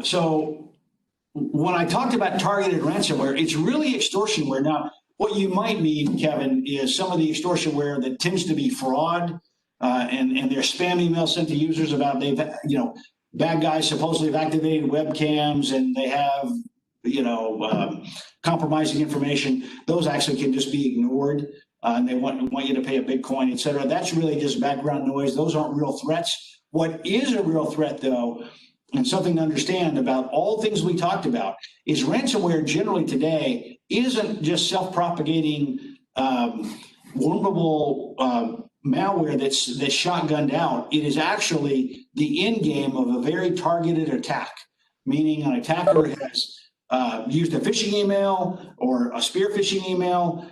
Speaker 2: So when I talked about targeted ransomware, it's really extortionware. Now, what you might mean, Kevin, is some of the extortionware that tends to be fraud, and their spam emails sent to users about bad guys supposedly have activated webcams and they have compromising information. Those actually can just be ignored, and they want you to pay a Bitcoin, et cetera. That's really just background noise. Those aren't real threats. What is a real threat, though, and something to understand about all things we talked about, is ransomware generally today isn't just self-propagating vulnerable malware that's shotgunned out. It is actually the end game of a very targeted attack, meaning an attacker has used a phishing email or a spear phishing email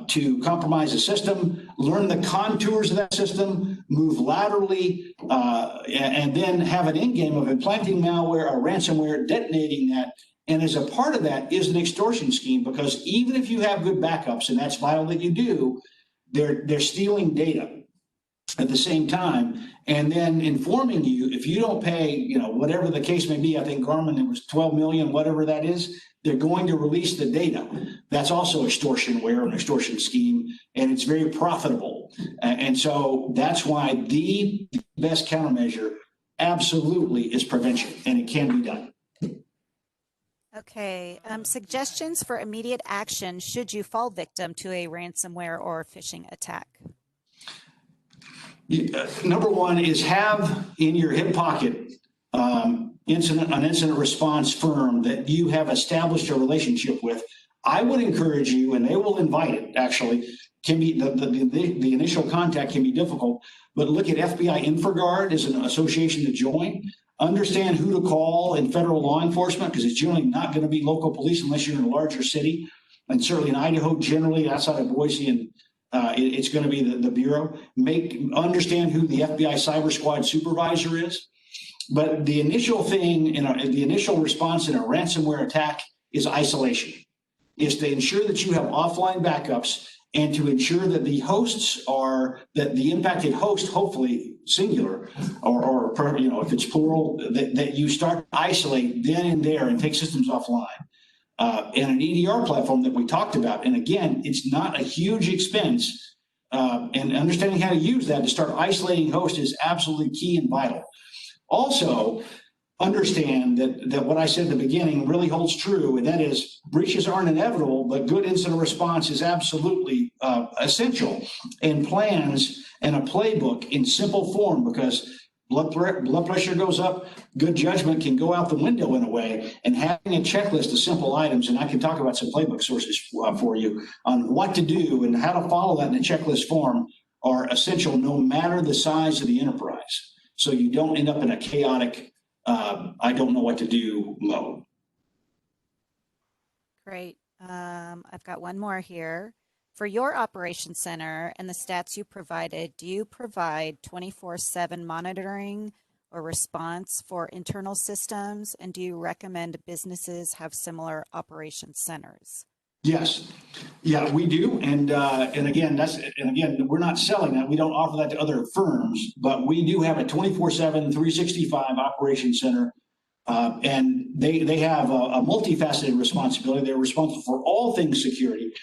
Speaker 2: to compromise a system, learn the contours of that system, move laterally, and then have an end game of implanting malware or ransomware, detonating that. And as a part of that is an extortion scheme, because even if you have good backups, and that's vital that you do, they're stealing data at the same time, and then informing you if you don't pay, whatever the case may be. I think Garmin, it was 12 million, whatever that is, they're going to release the data. That's also extortionware, an extortion scheme, and it's very profitable. And so that's why the best countermeasure absolutely is prevention, and it can be done.
Speaker 4: Okay, suggestions for immediate action should you fall victim to a ransomware or phishing attack?
Speaker 2: Number one is have in your hip pocket an incident response firm that you have established a relationship with. I would encourage you, and they will invite it, actually. Can be the initial contact can be difficult, but look at FBI InfraGard as an association to join. Understand who to call in federal law enforcement, because it's generally not going to be local police unless you're in a larger city. And certainly in Idaho, generally outside of Boise, and it's going to be the Bureau. Understand who the FBI Cyber Squad supervisor is. But the initial thing, the initial response in a ransomware attack is isolation, is to ensure that you have offline backups and to ensure that the hosts that the impacted host, hopefully singular, or if it's plural, that you start to isolate then and there and take systems offline. And an EDR platform that we talked about, and again, it's not a huge expense, and understanding how to use that to start isolating hosts is absolutely key and vital. Also, understand that what I said at the beginning really holds true, and that is breaches aren't inevitable, but good incident response is absolutely essential, and plans and a playbook in simple form, because blood pressure goes up, good judgment can go out the window in a way, and having a checklist of simple items, and I can talk about some playbook sources for you on what to do and how to follow that in a checklist form, are essential no matter the size of the enterprise. So you don't end up in a chaotic, I don't know what to do mode.
Speaker 4: Great. I've got one more here. For your operations center and the stats you provided, do you provide 24/7 monitoring or response for internal systems? And do you recommend businesses have similar operations centers?
Speaker 2: Yes. Yeah, we do. And again, we're not selling that. We don't offer that to other firms, but we do have a 24/7, 365 operations center And they have a multifaceted responsibility. They're responsible for all things security,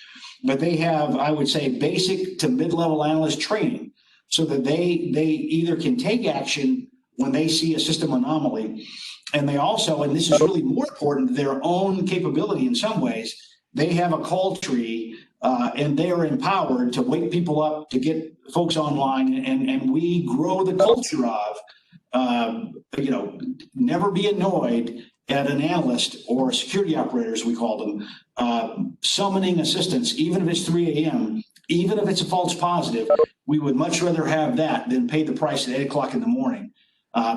Speaker 2: but they have, I would say, basic to mid-level analyst training so that they either can take action when they see a system anomaly, and they also, and this is really more important, their own capability in some ways, they have a call tree and they are empowered to wake people up, to get folks online, and we grow the culture of, never be annoyed at an analyst or a security operator, as we call them, summoning assistance, even if it's 3 a.m., even if it's a false positive. We would much rather have that than pay the price at 8 o'clock in the morning.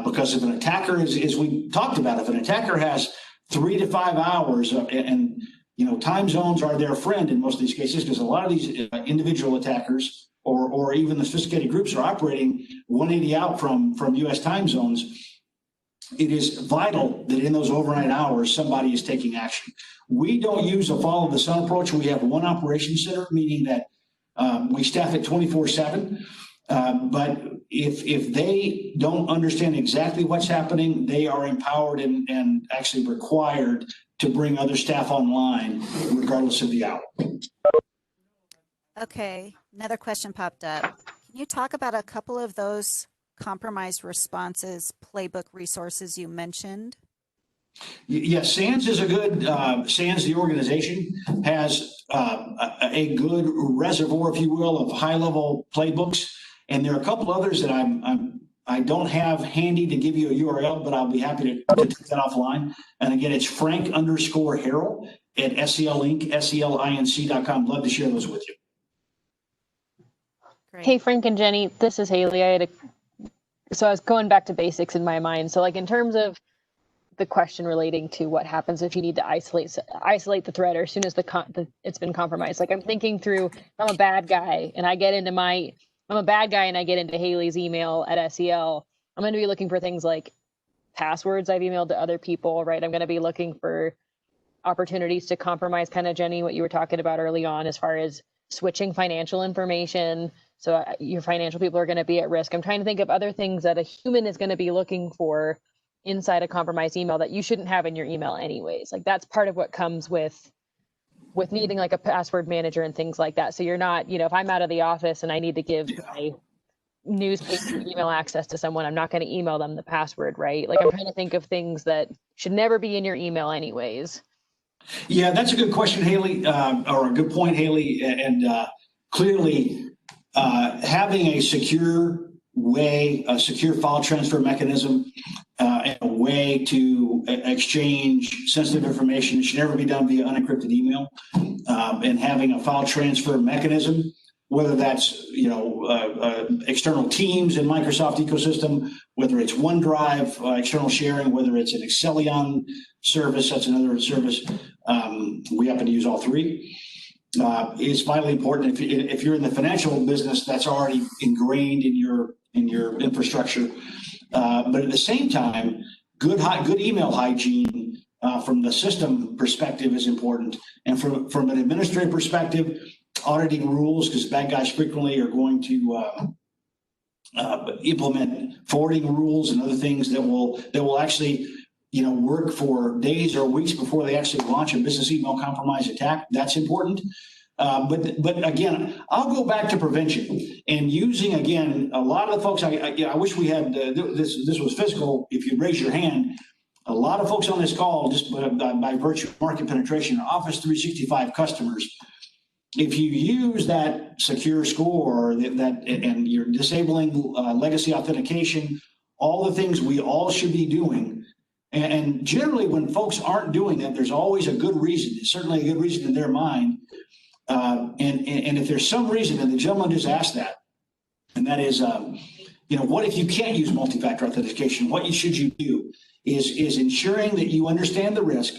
Speaker 2: Because if an attacker is, as we talked about, if an attacker has 3 to 5 hours and time zones are their friend in most of these cases, because a lot of these individual attackers or even the sophisticated groups are operating 180 out from U.S. time zones. It is vital that in those overnight hours, somebody is taking action. We don't use a follow the sun approach. We have one operations center, meaning that we staff it 24/7. But if they don't understand exactly what's happening, they are empowered and actually required to bring other staff online, regardless of the hour.
Speaker 4: Okay, another question popped up. Can you talk about a couple of those compromised responses playbook resources you mentioned?
Speaker 2: Yes, SANS is a good, SANS, the organization, has a good reservoir, if you will, of high-level playbooks. And there are a couple others that I don't have handy to give you a URL, but I'll be happy to take that offline. And again, it's Frank_Harrill at selinc.com. Love to share those with you.
Speaker 4: Great.
Speaker 3: Hey, Frank and Jenny, this is Haley. So I was going back to basics in my mind. So like in terms of the question relating to what happens if you need to isolate the threat or as soon as it's been compromised. Like I'm thinking through, I'm a bad guy and I get into Haley's email at SEL. I'm going to be looking for things like passwords I've emailed to other people, right? I'm going to be looking for opportunities to compromise, kind of Jenny, what you were talking about early on as far as switching financial information. So your financial people are going to be at risk. I'm trying to think of other things that a human is going to be looking for inside a compromised email that you shouldn't have in your email anyways. Like that's part of what comes with needing like a password manager and things like that. So you're not, if I'm out of the office and I need to give my newspaper email access to someone, I'm not going to email them the password, right? Like I'm trying to think of things that should never be in your email anyways.
Speaker 2: Yeah, that's a good question, Haley, or a good point, Haley. And clearly having a secure way, a secure file transfer mechanism, and a way to exchange sensitive information should never be done via unencrypted email. And having a file transfer mechanism, whether that's external Teams in Microsoft ecosystem, whether it's OneDrive external sharing, whether it's an Excelion service, that's another service. We happen to use all three. Is vitally important. If you're in the financial business, that's already ingrained in your infrastructure. But at the same time, good email hygiene from the system perspective is important, and from an administrative perspective, auditing rules, because bad guys frequently are going to implement forwarding rules and other things that will actually work for days or weeks before they actually launch a business email compromise attack. That's important. But again, I'll go back to prevention and using, again, a lot of the folks, I wish we had, this was physical, if you'd raise your hand, a lot of folks on this call, just by virtue of market penetration, are Office 365 customers. If you use that secure score and you're disabling legacy authentication, all the things we all should be doing. And generally, when folks aren't doing that, there's always a good reason. It's certainly a good reason in their mind. And if there's some reason, and the gentleman just asked that, and that is, what if you can't use multi-factor authentication? What should you do is ensuring that you understand the risk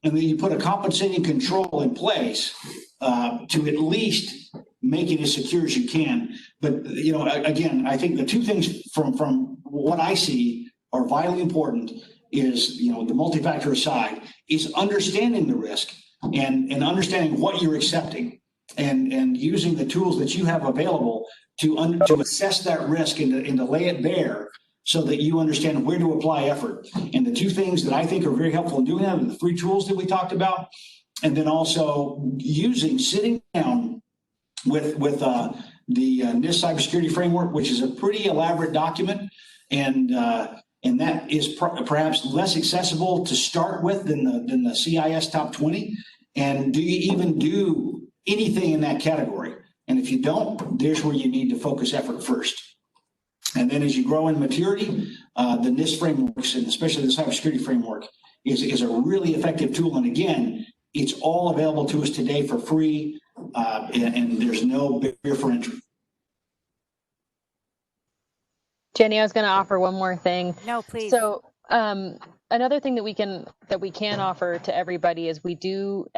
Speaker 2: and that you put a compensating control in place to at least make it as secure as you can. But, again, I think the two things from what I see are vitally important is, the multi-factor aside, is understanding the risk and understanding what you're accepting and using the tools that you have available to assess that risk and to lay it bare so that you understand where to apply effort. And the two things that I think are very helpful in doing that are the free tools that we talked about, and then also sitting down with the NIST cybersecurity framework, which is a pretty elaborate document, and that is perhaps less accessible to start with than the CIS top 20. And do you even do anything in that category? And if you don't, there's where you need to focus effort first. And then as you grow in maturity, the NIST frameworks, and especially the cybersecurity framework, is a really effective tool. And again, it's all available to us today for free, and there's no barrier for entry.
Speaker 3: Jenny, I was going to offer one more thing.
Speaker 4: No, please.
Speaker 3: So another thing that we can offer to everybody is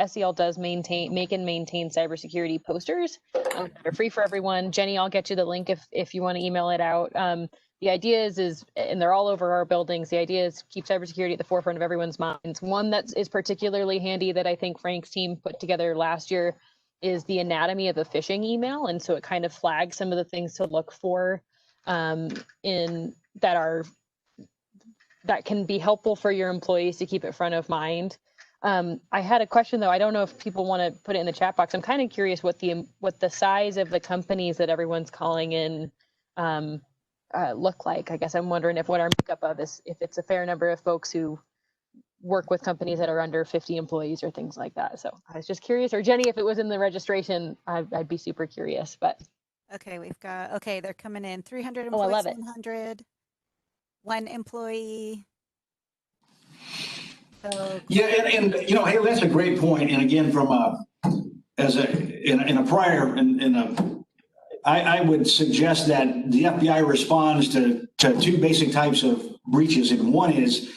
Speaker 3: SEL does make and maintain cybersecurity posters that are free for everyone. Jenny, I'll get you the link if you want to email it out. The idea is, and they're all over our buildings, the idea is keep cybersecurity at the forefront of everyone's minds. One that is particularly handy that I think Frank's team put together last year is the anatomy of a phishing email. And so it kind of flags some of the things to look for that can be helpful for your employees to keep it front of mind. I had a question though. I don't know if people want to put it in the chat box. I'm kind of curious what the size of the companies that everyone's calling in look like. I guess I'm wondering what our makeup of is, if it's a fair number of folks who work with companies that are under 50 employees or things like that. So I was just curious, or Jenny, if it was in the registration, I'd be super curious, but.
Speaker 4: Okay, they're coming in 300
Speaker 3: Oh, I
Speaker 4: employees,
Speaker 3: love it.
Speaker 4: 100, 1 employee. So,
Speaker 2: Yeah, and hey, that's a great point. And again, I would suggest that the FBI responds to two basic types of breaches, and one is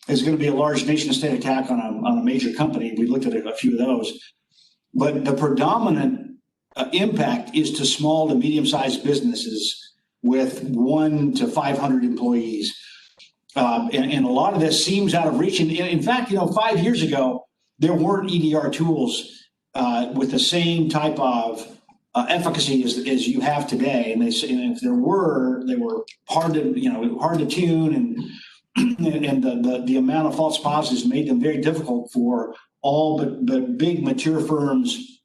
Speaker 2: going to be a large nation-state attack on a major company. We looked at a few of those, but the predominant impact is to small to medium-sized businesses with 1 to 500 employees. And a lot of this seems out of reach. And in fact, 5 years ago, there weren't EDR tools with the same type of efficacy as you have today. And if there were, they were hard to tune, and the amount of false positives made them very difficult for all but big mature firms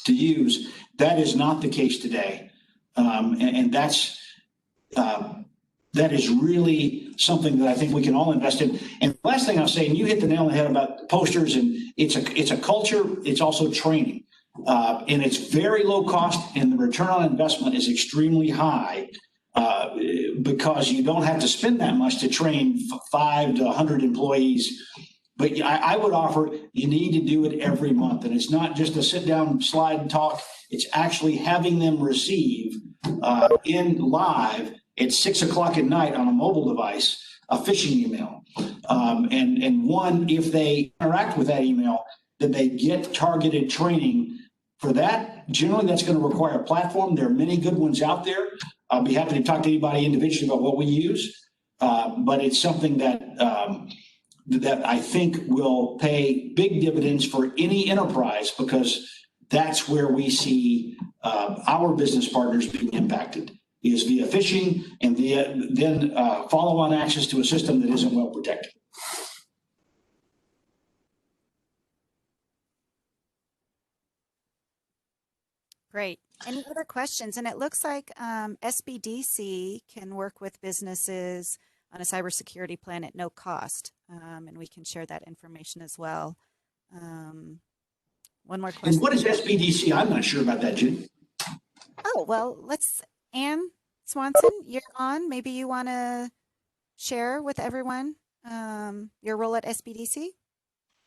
Speaker 2: to use. That is not the case today, and that is really something that I think we can all invest in. And the last thing I'll say, and you hit the nail on the head about posters, and it's a culture. It's also training, and it's very low cost, and the return on investment is extremely high because you don't have to spend that much to train 5 to 100 employees. But I would offer you need to do it every month. And it's not just a sit down, slide, and talk. It's actually having them receive in live at 6 o'clock at night on a mobile device a phishing email. And if they interact with that email, then they get targeted training for that. Generally, that's going to require a platform. There are many good ones out there. I'll be happy to talk to anybody individually about what we use. But it's something that I think will pay big dividends for any enterprise, because that's where we see our business partners being impacted, is via phishing and then follow-on access to a system that isn't well protected.
Speaker 4: great. Any other questions? And it looks like SBDC can work with businesses on a cybersecurity plan at no cost. And we can share that information as well. One more question.
Speaker 2: And what is SBDC? I'm not sure about that, Jen.
Speaker 4: Oh, well, Ann Swanson, you're on. Maybe you want to share with everyone your role at SBDC?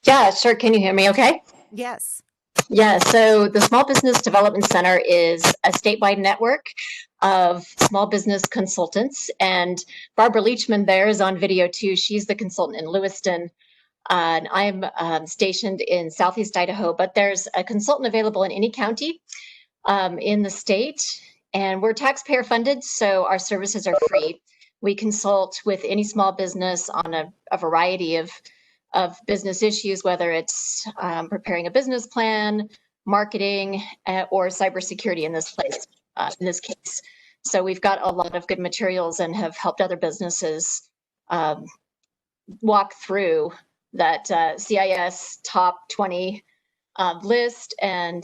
Speaker 5: Yeah, sure. Can you hear me okay?
Speaker 4: Yes.
Speaker 5: Yeah, so the Small Business Development Center is a statewide network of small business consultants, and Barbara Leachman there is on video too. She's the consultant in Lewiston, and I'm stationed in Southeast Idaho, but there's a consultant available in any county in the state, and we're taxpayer funded, so our services are free. We consult with any small business on a variety of business issues, whether it's preparing a business plan, marketing, or cybersecurity in this case. So we've got a lot of good materials and have helped other businesses walk through that CIS top 20 list and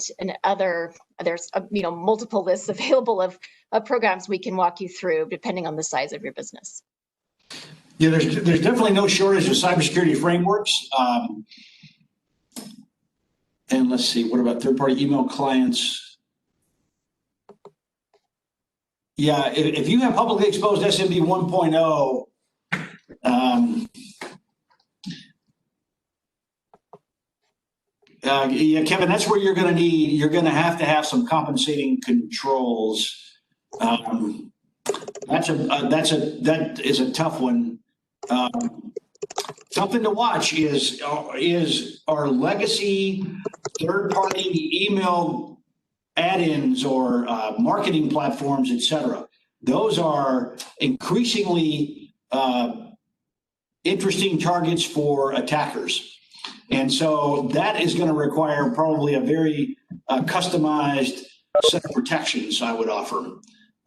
Speaker 5: there's multiple lists available of programs we can walk you through depending on the size of your business.
Speaker 2: Yeah, there's definitely no shortage of cybersecurity frameworks. And let's see, what about third-party email clients? Yeah, if you have publicly exposed SMB 1.0, yeah, Kevin, that's where you're going to have to have some compensating controls. That is a tough one. Something to watch is our legacy third-party email add-ins or marketing platforms, et cetera. Those are increasingly interesting targets for attackers. And so that is going to require probably a very customized set of protections, I would offer,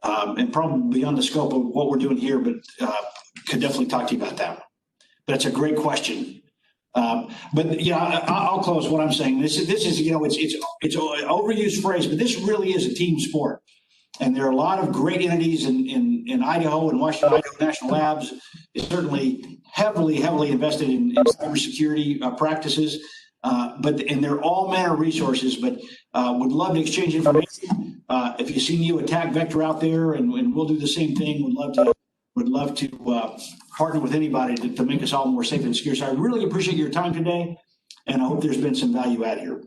Speaker 2: and probably beyond the scope of what we're doing here, but could definitely talk to you about that. But it's a great question. But yeah, I'll close what I'm saying. This is it's an overused phrase, but this really is a team sport. And there are a lot of great entities in Idaho and Washington Idaho National Labs is certainly heavily invested in cybersecurity practices. And they're all manner of resources, but would love to exchange information. If you see new attack vector out there, and we'll do the same thing, would love to partner with anybody to make us all more safe and secure. So I really appreciate your time today, and I hope there's been some value add here.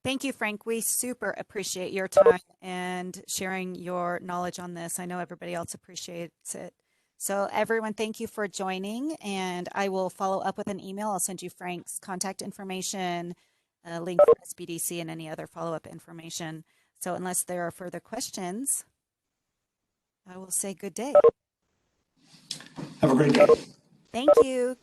Speaker 4: Thank you, Frank. We super appreciate your time and sharing your knowledge on this. I know everybody else appreciates it. So everyone, thank you for joining, and I will follow up with an email. I'll send you Frank's contact information, a link for SBDC, and any other follow-up information. So unless there are further questions, I will say good day.
Speaker 2: Have a great day.
Speaker 4: Thank you.